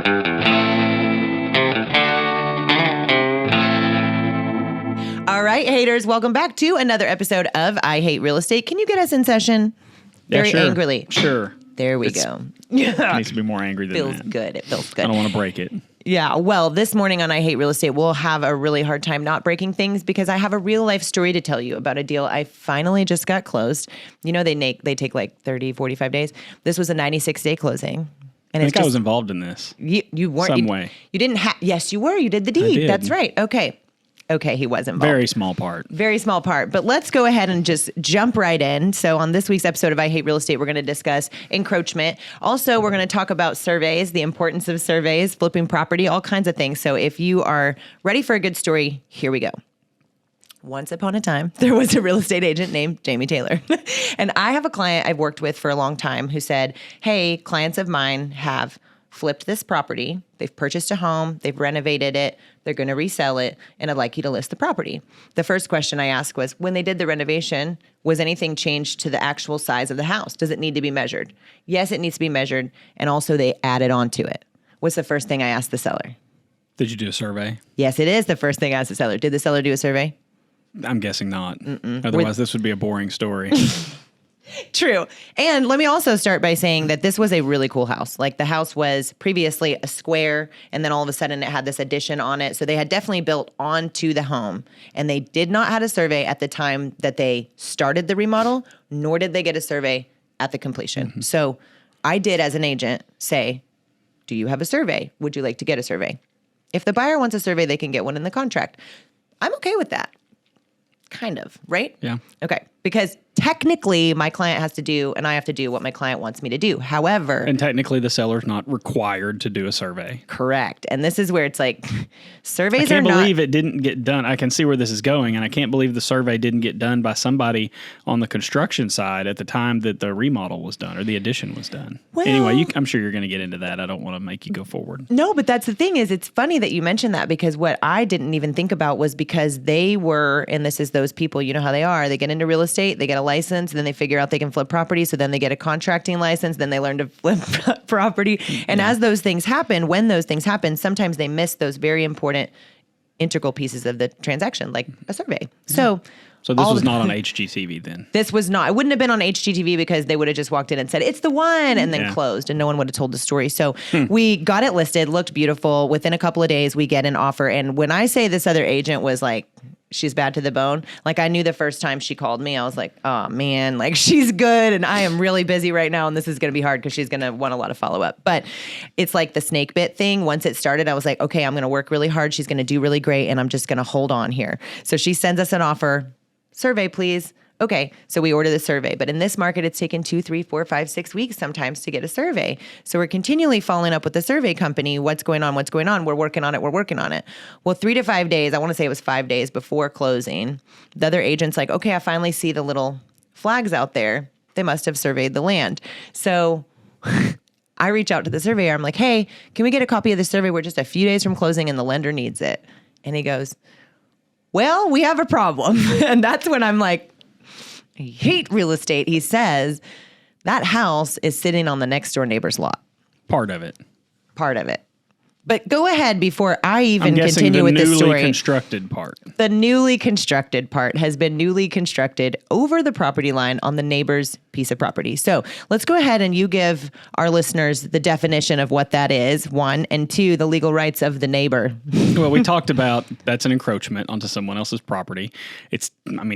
All right, haters, welcome back to another episode of I Hate Real Estate. Can you get us in session? Very sure. angrily. Sure. There we go. It needs to be more angry than Feels that. good. It feels good. I don't want to break it. Yeah, well, this morning on I Hate Real Estate, we'll have a really hard time not breaking things because I have a real life story to tell you about a deal I finally just got closed. You know, they take like 30, 45 days. This was a 96-day closing. And I think I was involved in this. You weren't. Some way. You didn't have. Yes, you were. You did the deed. did. That's right. Okay, he was involved. Very small part. Very small part. But let's go ahead and just jump right in. So on this week's episode of I Hate Real Estate, we're going to discuss encroachment. Also, we're going to talk about surveys, the importance of surveys, flipping property, all kinds of things. So if you are ready for a good story, here we go. Once upon a time, there was a real estate agent named Jamie Taylor. And I have a client I've worked with for a long time who said, hey, clients of mine have flipped this property. They've purchased a home. They've renovated it. They're going to resell it. And I'd like you to list the property. The first question I asked was, when they did the renovation, was anything changed to the actual size of the house? Does it need to be measured? Yes, it needs to be measured. And also they added on to it. What's the first thing I asked the seller? Did you do a survey? Yes, it is the first thing I asked the seller. Did the seller do a survey? I'm guessing not. Otherwise, this would be a boring story. True. And let me also start by saying that this was a really cool house. Like the house was previously a square, and then all of a sudden it had this addition on it. So they had definitely built onto the home, and they did not have a survey at the time that they started the remodel, nor did they get a survey at the completion. Mm-hmm. So I did, as an agent, say, do you have a survey? Would you like to get a survey? If the buyer wants a survey, they can get one in the contract. I'm okay with that. Kind of, right? Yeah. Okay. Because technically my client has to do, and I have to do what my client wants me to do. However. And technically the seller's not required to do a survey. Correct. And this is where it's like, surveys are not. I can't believe it didn't get done. I can see where this is going, and I can't believe the survey didn't get done by somebody on the construction side at the time that the remodel was done or the addition was done. Well, anyway, I'm sure you're going to get into that. I don't want to make you go forward. No, but that's the thing is, it's funny that you mentioned that, because what I didn't even think about was because they were, and this is those people, you know how they are, they get into real estate, they get a license, and then they figure out they can flip property. So then they get a contracting license, then they learn to flip property. And as those things happen, when those things happen, sometimes they miss those very important integral pieces of the transaction, like a survey. So this was not on HGTV then? This was not. It wouldn't have been on HGTV because they would have just walked in and said, it's the one, and then closed, and no one would have told the story. So we got it listed, looked beautiful. Within a couple of days, we get an offer. And when I say this other agent was like, she's bad to the bone, like I knew the first time she called me, I was like, oh man, like she's good, and I am really busy right now, and this is going to be hard because she's going to want a lot of follow-up. But it's like the snake bit thing. Once it started, I was like, okay, I'm going to work really hard. She's going to do really great, and I'm just going to hold on here. So she sends us an offer. Survey, please. Okay, so we order the survey. But in this market, it's taken 2, 3, 4, 5, 6 weeks sometimes to get a survey. So we're continually following up with the survey company. What's going on? What's going on? We're working on it. Well, 3 to 5 days, I want to say it was 5 days before closing, the other agent's like, okay, I finally see the little flags out there. They must have surveyed the land. So I reach out to the surveyor. I'm like, hey, can we get a copy of the survey? We're just a few days from closing and the lender needs it. And he goes, well, we have a problem. And that's when I'm like, I hate real estate. He says that house is sitting on the next door neighbor's lot. Part of it. But go ahead before I even continue with the story. The newly constructed part. The newly constructed part has been newly constructed over the property line on the neighbor's piece of property. So let's go ahead and you give our listeners the definition of what that is, 1, and 2, the legal rights of the neighbor. Well, we talked about that's an encroachment onto someone else's property.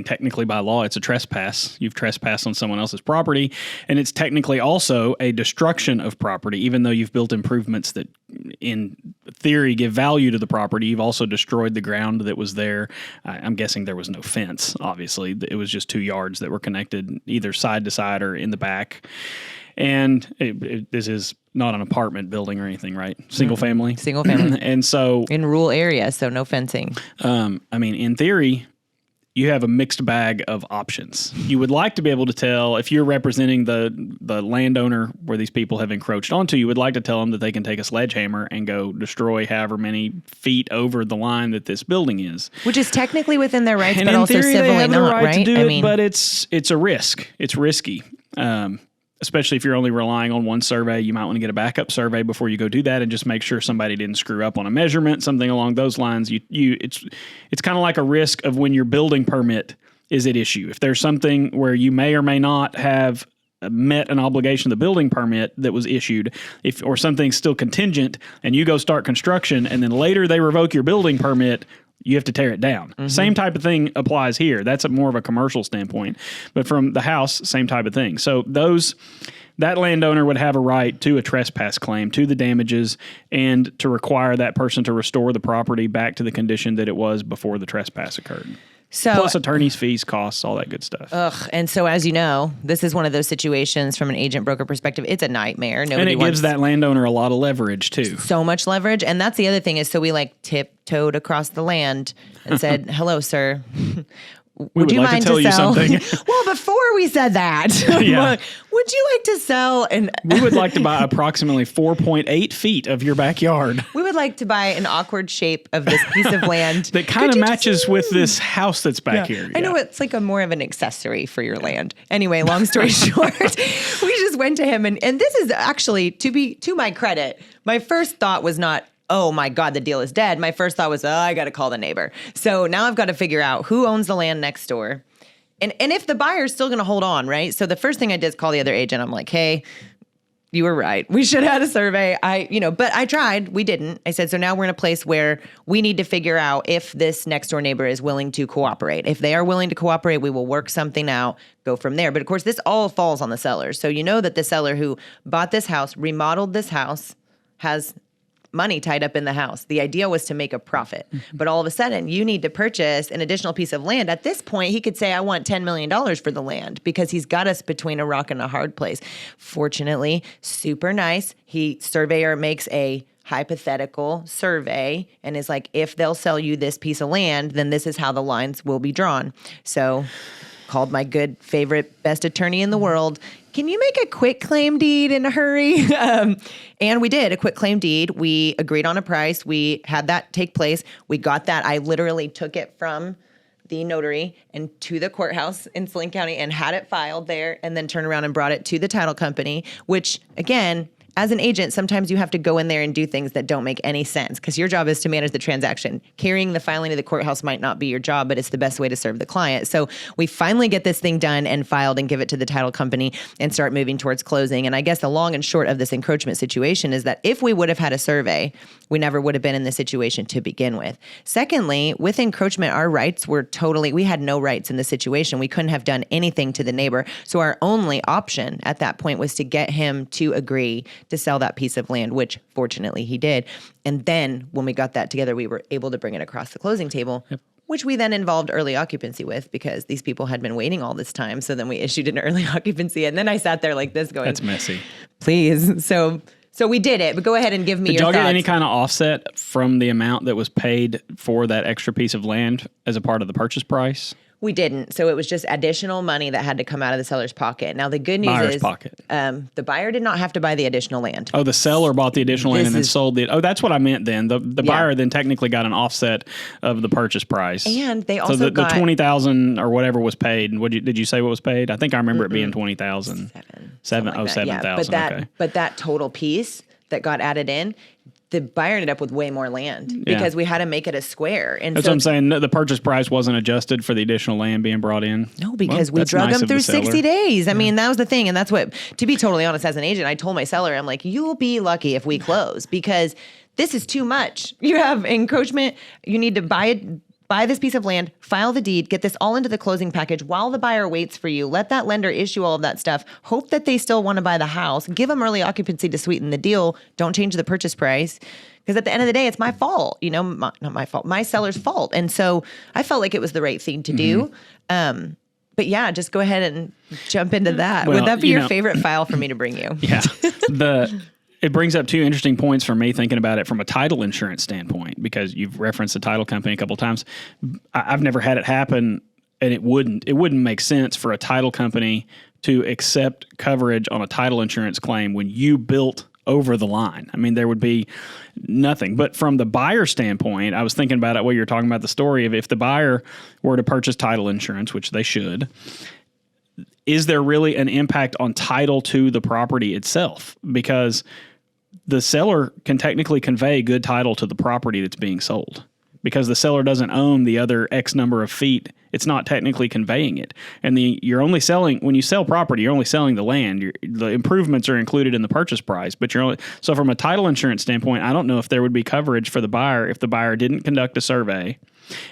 Technically by law, it's a trespass. You've trespassed on someone else's property, and it's technically also a destruction of property, even though you've built improvements that in theory give value to the property. You've also destroyed the ground that was there. I'm guessing there was no fence, obviously. It was just 2 yards that were connected either side to side or in the back. And this is not an apartment building or anything, right? Single family? Single family. And so... in rural areas, so no fencing. In theory, you have a mixed bag of options. You would like to be able to tell, if you're representing the landowner where these people have encroached onto, you would like to tell them that they can take a sledgehammer and go destroy however many feet over the line that this building is. Which is technically within their rights, and but also theory, civilly they have not, the right right? to do it, but it's a risk. It's risky. especially if you're only relying on one survey, you might want to get a backup survey before you go do that and just make sure somebody didn't screw up on a measurement, something along those lines. It's kind of like a risk of when your building permit is at issue. If there's something where you may or may not have met an obligation of the building permit that was issued, or something's still contingent and you go start construction and then later they revoke your building permit, you have to tear it down. Same type of thing applies here. That's more of a commercial standpoint. But from the house, same type of thing. So that landowner would have a right to a trespass claim, to the damages, and to require that person to restore the property back to the condition that it was before the trespass occurred. So, plus attorney's fees, costs, all that good stuff. And so, as you know, this is one of those situations from an agent broker perspective. It's a nightmare. And it gives that landowner a lot of leverage too. So much leverage. And that's the other thing is, so we like tiptoed across the land and said, hello, sir. Would you mind to sell? Well, before we said that, would you like to sell? And we would like to buy approximately 4.8 feet of your backyard. We would like to buy an awkward shape of this piece of land that kind of matches with this house that's back here. I know it's like more of an accessory for your land. Anyway, long story short, we just went to him, and this is actually, to my credit, my first thought was not, oh my God, the deal is dead. My first thought was, I got to call the neighbor. So now I've got to figure out who owns the land next door. And if the buyer's still going to hold on, right? So the first thing I did is call the other agent. I'm like, hey, you were right. We should have had a survey. But I tried. We didn't. I said, so now we're in a place where we need to figure out if this next door neighbor is willing to cooperate. If they are willing to cooperate, we will work something out, go from there. But of course, this all falls on the seller. So you know that the seller who bought this house, remodeled this house, has money tied up in the house. The idea was to make a profit. But all of a sudden, you need to purchase an additional piece of land. At this point, he could say, I want $10 million for the land because he's got us between a rock and a hard place. Fortunately, super nice. Surveyor makes a hypothetical survey and is like, if they'll sell you this piece of land, then this is how the lines will be drawn. So called my good favorite best attorney in the world. Can you make a quick claim deed in a hurry? And we did a quick claim deed. We agreed on a price. We had that take place. We got that. I literally took it from the notary and to the courthouse in Saline County and had it filed there and then turned around and brought it to the title company, which again, as an agent, sometimes you have to go in there and do things that don't make any sense because your job is to manage the transaction. Carrying the filing to the courthouse might not be your job, but it's the best way to serve the client. So we finally get this thing done and filed and give it to the title company and start moving towards closing. And I guess the long and short of this encroachment situation is that if we would have had a survey, we never would have been in this situation to begin with. Secondly, with encroachment, our rights were we had no rights in the situation. We couldn't have done anything to the neighbor. So our only option at that point was to get him to agree to sell that piece of land, which fortunately he did. And then when we got that together, we were able to bring it across the closing table, which we then involved early occupancy with because these people had been waiting all this time. So then we issued an early occupancy. And then I sat there like this going, that's messy. Please. So we did it, but go ahead and give me your thoughts. Did y'all get any kind of offset from the amount that was paid for that extra piece of land as a part of the purchase price? We didn't. So it was just additional money that had to come out of the seller's pocket. Now, the good news is the buyer did not have to buy the additional land. Oh, the seller bought the additional land and then sold it. Oh, that's what I meant then. The buyer then technically got an offset of the purchase price. And they also the $20,000 or whatever was paid. Did you say what was paid? I think I remember it being $20,000. $7,000. Okay. But that total piece that got added in, the buyer ended up with way more land because we had to make it a square. And that's what I'm saying. The purchase price wasn't adjusted for the additional land being brought in. No, because we drug them through 60 days. I mean, that was the thing. And that's what, to be totally honest, as an agent, I told my seller, I'm like, you'll be lucky if we close because this is too much. You have encroachment. You need to buy this piece of land, file the deed, get this all into the closing package while the buyer waits for you. Let that lender issue all of that stuff. Hope that they still want to buy the house. Give them early occupancy to sweeten the deal. Don't change the purchase price. Because at the end of the day, it's my fault. Not my fault, my seller's fault. And so I felt like it was the right thing to do. But yeah, just go ahead and jump into that. Would that be your favorite file for me to bring you? Yeah. It brings up two interesting points for me thinking about it from a title insurance standpoint, because you've referenced the title company a couple of times. I've never had it happen, and it wouldn't make sense for a title company to accept coverage on a title insurance claim when you built over the line. I mean, there would be nothing. But from the buyer standpoint, I was thinking about it while you were talking about the story of if the buyer were to purchase title insurance, which they should, is there really an impact on title to the property itself? Because the seller can technically convey good title to the property that's being sold. Because the seller doesn't own the other X number of feet, it's not technically conveying it. And you're only selling, when you sell property, you're only selling the land. The improvements are included in the purchase price. But so from a title insurance standpoint, I don't know if there would be coverage for the buyer if the buyer didn't conduct a survey.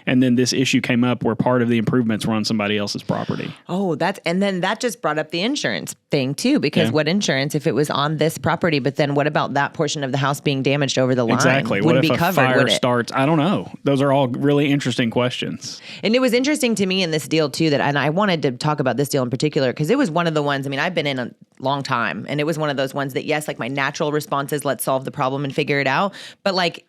And then this issue came up where part of the improvements were on somebody else's property. Oh, and then that just brought up the insurance thing too, because what insurance if it was on this property, but then what about that portion of the house being damaged over the line? Exactly. What if a fire starts? I don't know. Those are all really interesting questions. And it was interesting to me in this deal too and I wanted to talk about this deal in particular because it was one of the ones, I mean, I've been in a long time and it was one of those ones that yes, like my natural response is let's solve the problem and figure it out. But like,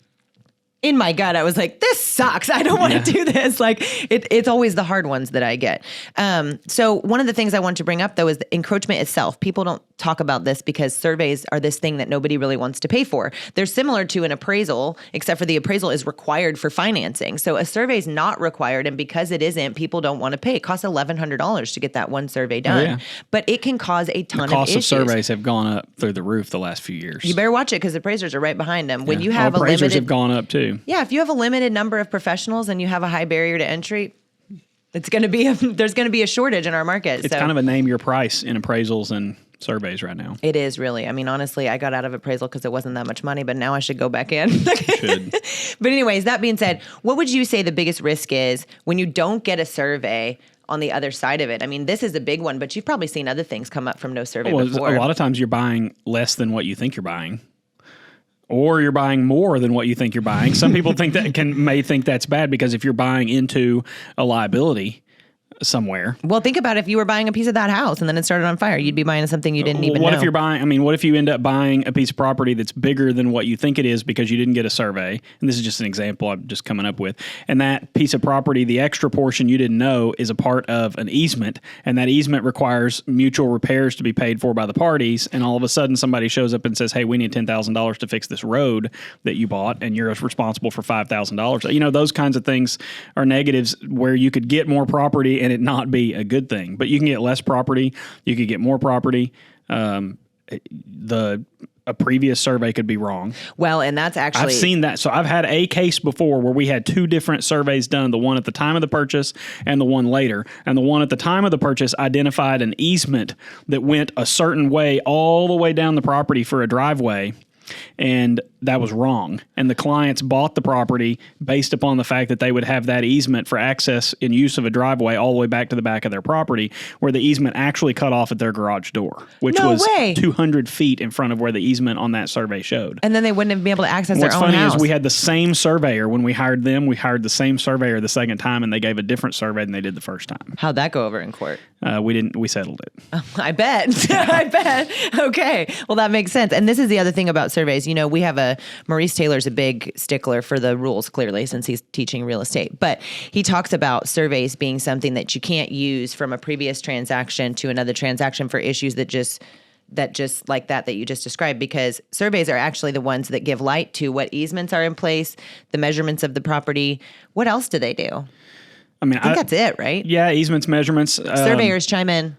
in my gut, I was like, this sucks. I don't want to do this. Like, it's always the hard ones that I get. So one of the things I want to bring up, though, is the encroachment itself. People don't talk about this because surveys are this thing that nobody really wants to pay for. They're similar to an appraisal, except for the appraisal is required for financing. So a survey is not required, and because it isn't, people don't want to pay. It costs $1,100 to get that one survey done. Oh, yeah. But it can cause a ton of issues. The cost of surveys have gone up through the roof the last few years. You better watch it because appraisers are right behind them. When you have appraisers have gone up too. Yeah, if you have a limited number of professionals and you have a high barrier to entry, there's going to be a shortage in our market. It's kind of a name your price in appraisals and surveys right now. It is really. I mean, honestly, I got out of appraisal because it wasn't that much money, but now I should go back in. Should. But anyways, that being said, what would you say the biggest risk is when you don't get a survey on the other side of it? I mean, this is a big one, but you've probably seen other things come up from no survey before. A lot of times you're buying less than what you think you're buying. Or you're buying more than what you think you're buying. Some people may think that's bad because if you're buying into a liability somewhere. Well, think about if you were buying a piece of that house and then it started on fire, you'd be buying something you didn't even know. What if you end up buying a piece of property that's bigger than what you think it is because you didn't get a survey? And this is just an example I'm just coming up with. And that piece of property, the extra portion you didn't know is a part of an easement. And that easement requires mutual repairs to be paid for by the parties. And all of a sudden somebody shows up and says, hey, we need $10,000 to fix this road that you bought and you're responsible for $5,000. You know, those kinds of things are negatives where you could get more property and it not be a good thing. But you can get less property. You could get more property. A previous survey could be wrong. Well, and that's actually... I've seen that. So I've had a case before where we had two different surveys done, the one at the time of the purchase and the one later. And the one at the time of the purchase identified an easement that went a certain way all the way down the property for a driveway. And that was wrong. And the clients bought the property based upon the fact that they would have that easement for access and use of a driveway all the way back to the back of their property, where the easement actually cut off at their garage door, which was 200 feet in front of where the easement on that survey showed. And then they wouldn't be able to access their own house. What's funny is we had the same surveyor when we hired them. We hired the same surveyor the second time, and they gave a different survey than they did the first time. How'd that go over in court? We settled it. I bet. I bet. Okay. Well, that makes sense. And this is the other thing about surveys. You know, we have Maurice Taylor's a big stickler for the rules, clearly, since he's teaching real estate. But he talks about surveys being something that you can't use from a previous transaction to another transaction for issues that just like that you just described, because surveys are actually the ones that give light to what easements are in place, the measurements of the property. What else do they do? I think that's it, right? Yeah, easements, measurements. Surveyors chime in.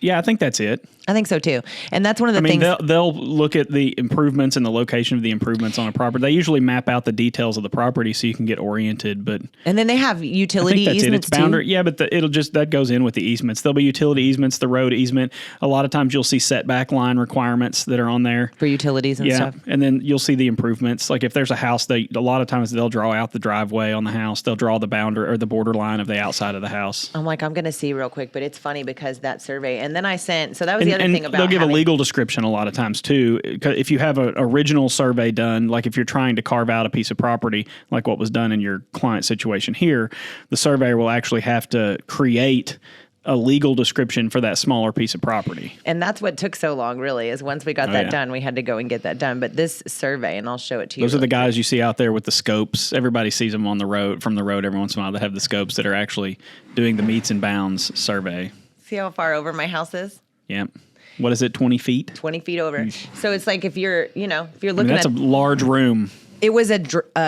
Yeah, I think that's it. I think so too. And that's one of the things. They'll look at the improvements and the location of the improvements on a property. They usually map out the details of the property so you can get oriented. And then they have utility easements it's boundary. Yeah, but that goes in with the easements. There'll be utility easements, the road easement. A lot of times you'll see setback line requirements that are on there for utilities and stuff. And then you'll see the improvements. Like if there's a house, a lot of times they'll draw out the driveway on the house. They'll draw the boundary or the border line of the outside of the house. I'm going to see real quick, but it's funny because that survey. And then I sent. So that was the other thing about. They'll give a legal description a lot of times too. If you have an original survey done, like if you're trying to carve out a piece of property, like what was done in your client situation here, the surveyor will actually have to create a legal description for that smaller piece of property. And that's what took so long, really, is once we got that done, we had to go and get that done. But this survey, and I'll show it to you. Those are the guys you see out there with the scopes. Everybody sees them on the road, from the road every once in a while. They have the scopes that are actually doing the meets and bounds survey. See how far over my house is? Yep. What is it, 20 feet? 20 feet over. So it's like if you're looking that's a large room. It was a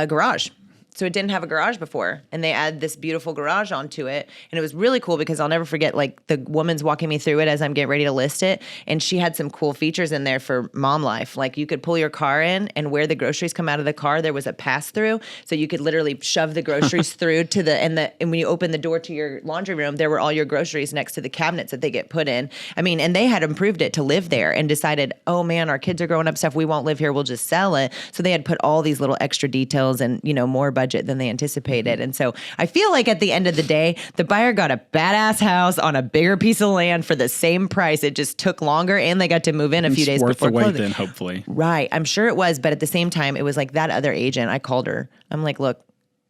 garage. So it didn't have a garage before, and they add this beautiful garage onto it. And it was really cool because I'll never forget, like, the woman's walking me through it as I'm getting ready to list it. And she had some cool features in there for mom life. Like, you could pull your car in, and where the groceries come out of the car, there was a pass through. So you could literally shove the groceries through to and when you open the door to your laundry room, there were all your groceries next to the cabinets that they get put in. I mean, and they had improved it to live there and decided, oh man, our kids are growing up, stuff, we won't live here, we'll just sell it. So they had put all these little extra details and, more budget than they anticipated. And so I feel like at the end of the day, the buyer got a badass house on a bigger piece of land for the same price. It just took longer, and they got to move in a few days before closing. It's worth the wait then, hopefully. Right. I'm sure it was. But at the same time, it was like that other agent, I called her. I'm like, look,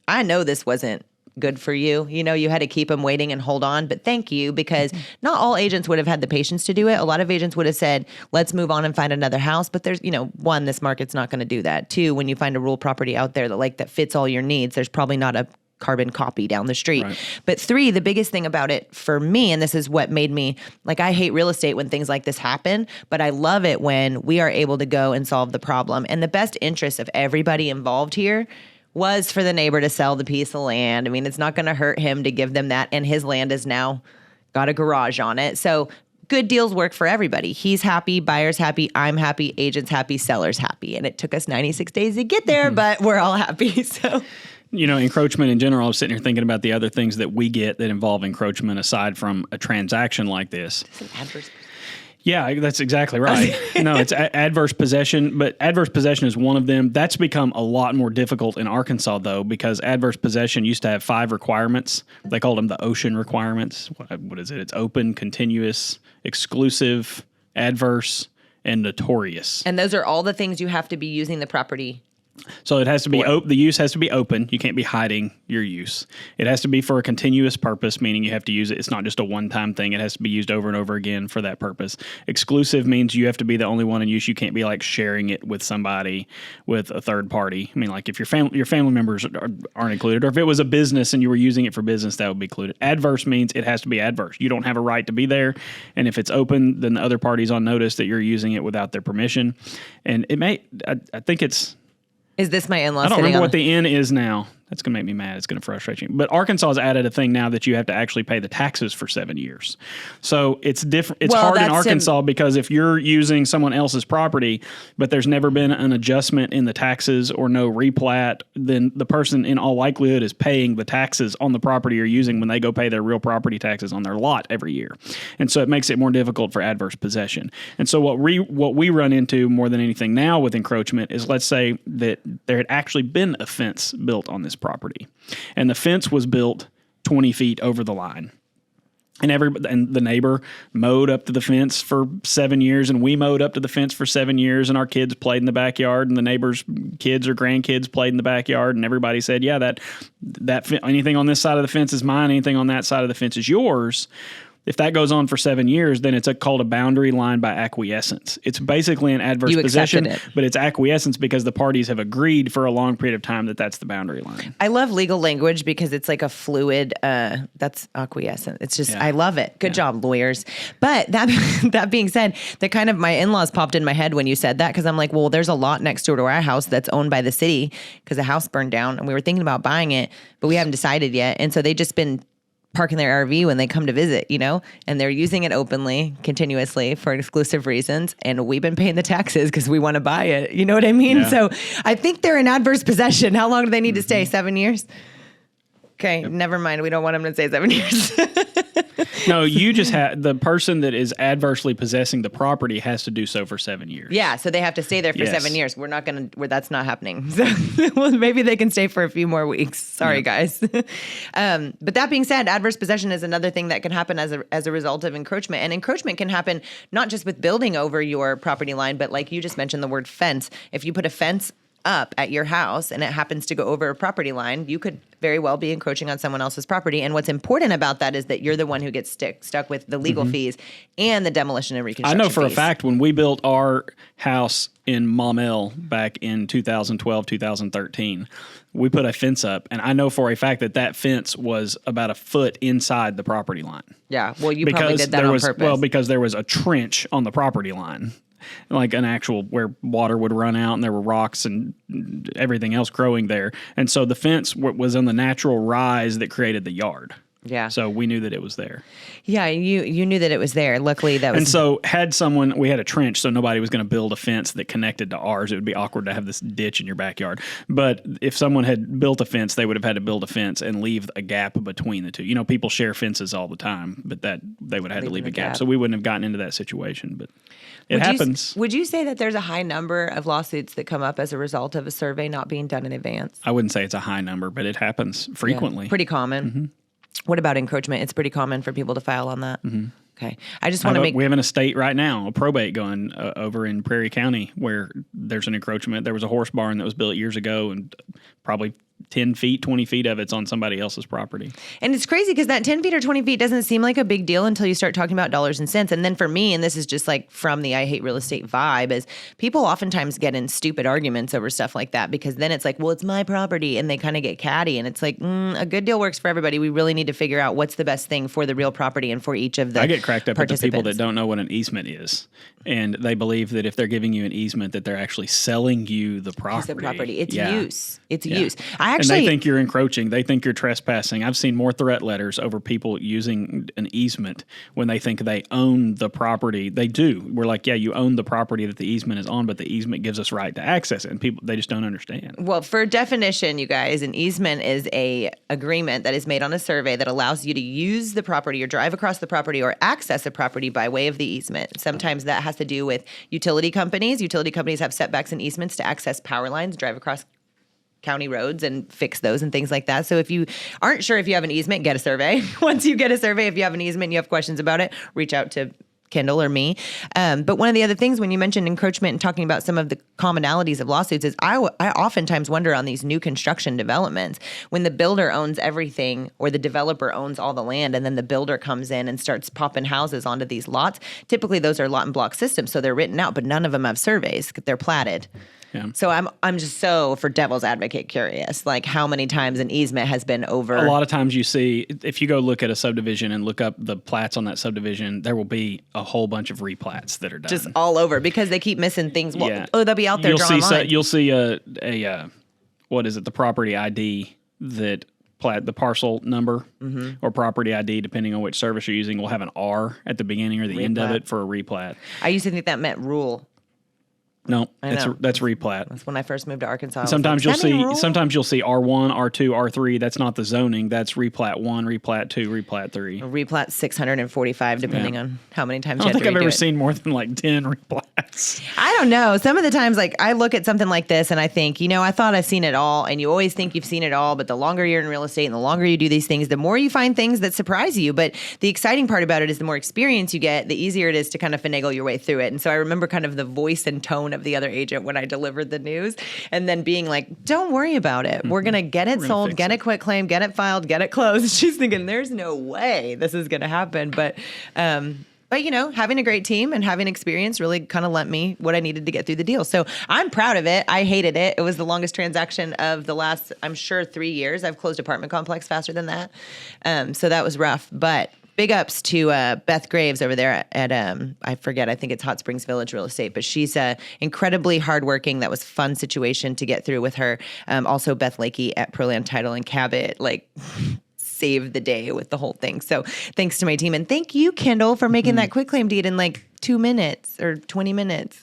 I know this wasn't good for you. You had to keep them waiting and hold on, but thank you, because not all agents would have had the patience to do it. A lot of agents would have said, let's move on and find another house. But there's, one, this market's not going to do that. Two, when you find a rural property out there that fits all your needs, there's probably not a carbon copy down the street. Right. But three, the biggest thing about it for me, and this is what made me, like, I hate real estate when things like this happen, but I love it when we are able to go and solve the problem. And the best interest of everybody involved here was for the neighbor to sell the piece of land. I mean, it's not going to hurt him to give them that. And his land has now got a garage on it. So good deals work for everybody. He's happy, buyer's happy, I'm happy, agent's happy, seller's happy. And it took us 96 days to get there, but we're all happy. So, encroachment in general, I was sitting here thinking about the other things that we get that involve encroachment aside from a transaction like this. Yeah, that's exactly right. No, it's adverse possession, but adverse possession is one of them. That's become a lot more difficult in Arkansas, though, because adverse possession used to have 5 requirements. They called them the ocean requirements. What is it? It's open, continuous, exclusive, adverse, and notorious. And those are all the things you have to be using the property. So it has to be the use has to be open. You can't be hiding your use. It has to be for a continuous purpose, meaning you have to use it. It's not just a one-time thing. It has to be used over and over again for that purpose. Exclusive means you have to be the only one in use. You can't be like sharing it with somebody, with a third party. I mean, like if your family members aren't included, or if it was a business and you were using it for business, that would be included. Adverse means it has to be adverse. You don't have a right to be there, and if it's open, then the other party's on notice that you're using it without their permission. And it may, I think it's. Is this my in-law? I don't remember what the N is now. That's going to make me mad. It's going to frustrate you. But Arkansas has added a thing now that you have to actually pay the taxes for 7 years. So it's different. It's hard in Arkansas because if you're using someone else's property, but there's never been an adjustment in the taxes or no replat, then the person in all likelihood is paying the taxes on the property you're using when they go pay their real property taxes on their lot every year. And so it makes it more difficult for adverse possession. And so what we run into more than anything now with encroachment is, let's say that there had actually been a fence built on this property, and the fence was built 20 feet over the line, and the neighbor mowed up to the fence for 7 years, and we mowed up to the fence for 7 years, and our kids played in the backyard, and the neighbor's kids or grandkids played in the backyard, and everybody said, yeah, that anything on this side of the fence is mine, anything on that side of the fence is yours. If that goes on for 7 years, then it's called a boundary line by acquiescence. It's basically an adverse possession, but it's acquiescence because the parties have agreed for a long period of time that that's the boundary line. I love legal language because it's like a fluid, that's acquiescence. It's just, I love it. Good job, lawyers. But that being said, my in-laws popped in my head when you said that, because I'm like, well, there's a lot next door to our house that's owned by the city because the house burned down, and we were thinking about buying it, but we haven't decided yet. And so they just been parking their RV when they come to visit, and they're using it openly, continuously for exclusive reasons. And we've been paying the taxes because we want to buy it. You know what I mean? Yeah. So I think they're in adverse possession. How long do they need to stay? 7 years? Okay, never mind. We don't want them to stay 7 years. No, you just have the person that is adversely possessing the property has to do so for 7 years. Yeah, so they have to stay there for 7 years. We're not going to, that's not happening. So well, maybe they can stay for a few more weeks. Sorry, guys. But that being said, adverse possession is another thing that can happen as a result of encroachment. And encroachment can happen not just with building over your property line, but like you just mentioned the word fence. If you put a fence up at your house and it happens to go over a property line, you could very well be encroaching on someone else's property. And what's important about that is that you're the one who gets stuck with the legal fees and the demolition and reconstruction I know for fees. A fact when we built our house in Maumelle back in 2012, 2013, we put a fence up, and I know for a fact that fence was about a foot inside the property line. Yeah, well, you probably did that on purpose. Well, because there was a trench on the property line. like an actual where water would run out and there were rocks and everything else growing there. And so the fence was on the natural rise that created the yard. Yeah. So we knew that it was there. Yeah, you knew that it was there. Luckily, that was... And so we had a trench, so nobody was going to build a fence that connected to ours. It would be awkward to have this ditch in your backyard. But if someone had built a fence, they would have had to build a fence and leave a gap between the two. You know, people share fences all the time, but that they would have had to leave a gap. So we wouldn't have gotten into that situation, but it happens. Would you say that there's a high number of lawsuits that come up as a result of a survey not being done in advance? I wouldn't say it's a high number, but it happens frequently. Yeah, pretty common. Mm-hmm. What about encroachment? It's pretty common for people to file on that. Mm-hmm. Okay. I just want to We have an estate right now, a probate going over in Prairie County where there's an encroachment. There was a horse barn that was built years ago and probably 10 feet, 20 feet of it's on somebody else's property. And it's crazy because that 10 feet or 20 feet doesn't seem like a big deal until you start talking about dollars and cents. And then for me, and this is just like from the I hate real estate vibe, is people oftentimes get in stupid arguments over stuff like that because then it's like, well, it's my property. And they kind of get catty. And it's like, a good deal works for everybody. We really need to figure out what's the best thing for the real property and for each of the I get cracked up at the people that don't know what an easement is. And they believe that if they're giving you an easement, that they're actually selling you the property. It's use. It's use. And they think you're encroaching. They think you're trespassing. I've seen more threat letters over people using an easement when they think they own the property. They do. We're like, yeah, you own the property that the easement is on, but the easement gives us right to access it. And people, they just don't understand. Well, for definition, you guys, an easement is a agreement that is made on a survey that allows you to use the property or drive across the property or access a property by way of the easement. Sometimes that has to do with utility companies. Utility companies have setbacks and easements to access power lines, drive across county roads and fix those and things like that. So if you aren't sure if you have an easement, get a survey. Once you get a survey, if you have an easement and you have questions about it, reach out to Kendall or me. But one of the other things when you mentioned encroachment and talking about some of the commonalities of lawsuits is I oftentimes wonder on these new construction developments when the builder owns everything or the developer owns all the land and then the builder comes in and starts popping houses onto these lots. Typically those are lot and block systems, so they're written out, but none of them have surveys. They're platted. Yeah. So I'm just so, for devil's advocate, curious, like how many times an easement has been over. A lot of times you see, if you go look at a subdivision and look up the plats on that subdivision, there will be a whole bunch of replats that are done. Just all over because they keep missing things. Well, they'll be out there drawing lines. You'll see what is it, the property ID that the parcel number or property ID, depending on which service you're using, will have an R at the beginning or the end of it for a replat. I used to think that meant rule. No, that's replat. That's when I first moved to Arkansas. Sometimes you'll see R1, R2, R3. That's not the zoning. That's replat 1, replat 2, replat 3. Replat 645, depending on how many times. I don't think I've ever seen more than like 10 replats. I don't know. Some of the times, like I look at something like this and I think, I thought I've seen it all. And you always think you've seen it all, but the longer you're in real estate and the longer you do these things, the more you find things that surprise you. But the exciting part about it is the more experience you get, the easier it is to kind of finagle your way through it. And so I remember kind of the voice and tone of the other agent when I delivered the news and then being like, don't worry about it. We're going to get it sold, get it quit claim, get it filed, get it closed. She's thinking there's no way this is going to happen. But having a great team and having experience really kind of lent me what I needed to get through the deal. So I'm proud of it. I hated it. It was the longest transaction of the last, I'm sure, 3 years. I've closed apartment complex faster than that. So that was rough, but big ups to Beth Graves over there at, I forget, I think it's Hot Springs Village Real Estate, but she's incredibly hardworking. That was a fun situation to get through with her. Also, Beth Lakey at Proland Title and Cabot, saved the day with the whole thing. So thanks to my team. And thank you, Kendall, for making that quitclaim deed in 2 minutes or 20 minutes.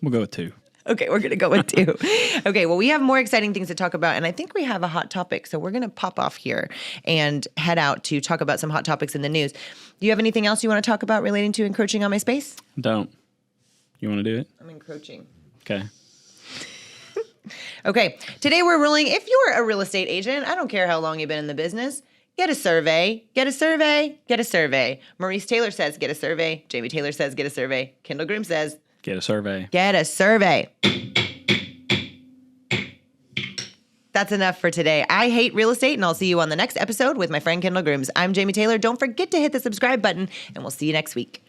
We'll go with 2. Okay, we're going to go with 2. Okay, well, we have more exciting things to talk about, and I think we have a hot topic, so we're going to pop off here and head out to talk about some hot topics in the news. Do you have anything else you want to talk about relating to encroaching on my space? Don't. You want to do it? I'm encroaching. Okay. Okay, today we're ruling, if you're a real estate agent, I don't care how long you've been in the business, get a survey, get a survey, get a survey. Maurice Taylor says, get a survey. Jamie Taylor says, get a survey. Kendall Groom says, get a survey. Get a survey. That's enough for today. I hate real estate, and I'll see you on the next episode with my friend Kendall Grooms. I'm Jamie Taylor. Don't forget to hit the subscribe button, and we'll see you next week.